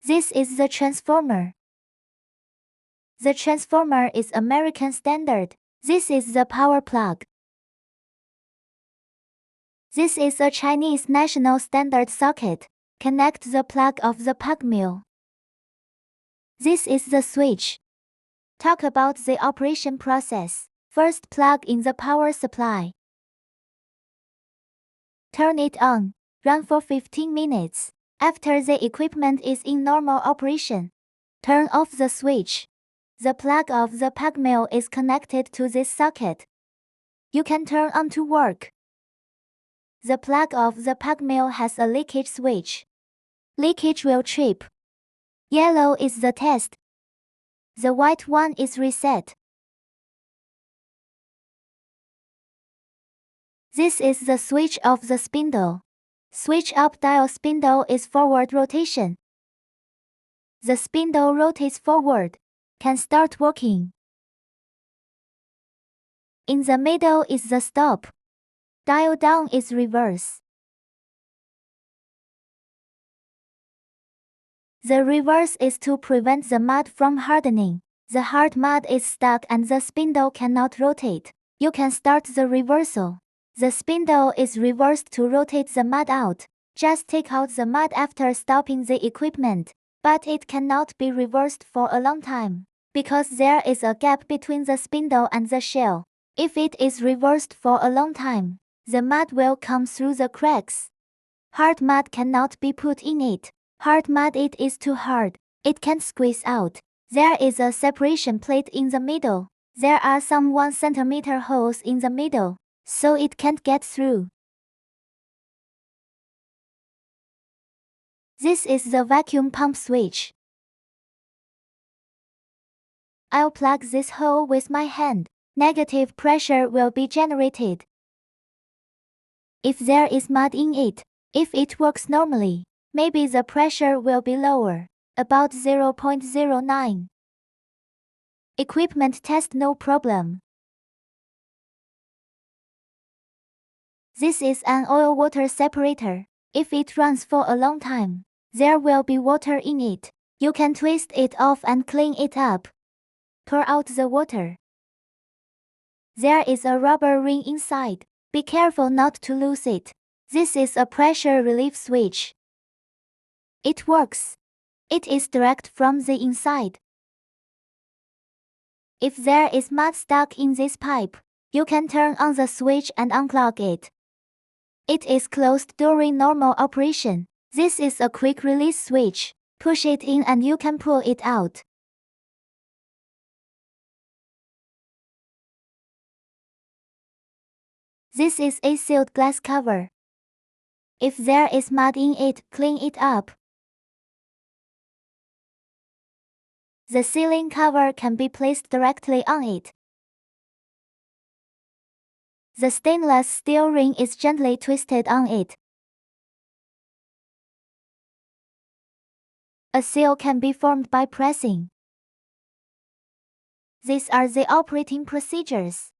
This is the transformer. The transformer is American standard. This is the power plug. This is a Chinese national standard socket. Connect the plug of the pug mill. This is the switch. Talk about the operation process. First, plug in the power supply. Turn it on. Run for 15 minutes. After the equipment is in normal operation, turn off the switch. The plug of the pug mill is connected to this socket. You can turn on to work. The plug of the pug mill has a leakage switch. Leakage will trip. Yellow is the test. The white one is reset. This is the switch of the spindle. Switch up dial spindle is forward rotation. The spindle rotates forward. Can start working. In the middle is the stop. Dial down is reverse. The reverse is to prevent the mud from hardening. The hard mud is stuck and the spindle cannot rotate. You can start the reversal. The spindle is reversed to rotate the mud out. Just take out the mud after stopping the equipment, but it cannot be reversed for a long time, because there is a gap between the spindle and the shell. If it is reversed for a long time, the mud will come through the cracks. Hard mud cannot be put in it. Hard mud it is too hard. It can't squeeze out. There is a separation plate in the middle. There are some 1 cm holes in the middle, so it can't get through. This is the vacuum pump switch. I'll plug this hole with my hand. Negative pressure will be generated. If there is mud in it, if it works normally, maybe the pressure will be lower, about 0.09. Equipment test no problem. This is an oil-water separator. If it runs for a long time, there will be water in it. You can twist it off and clean it up. Pour out the water. There is a rubber ring inside. Be careful not to lose it. This is a pressure relief switch. It works. It is direct from the inside. If there is mud stuck in this pipe, you can turn on the switch and unclog it. It is closed during normal operation. This is a quick release switch. Push it in and you can pull it out. This is a sealed glass cover. If there is mud in it, clean it up. The sealing cover can be placed directly on it. The stainless steel ring is gently twisted on it. A seal can be formed by pressing. These are the operating procedures.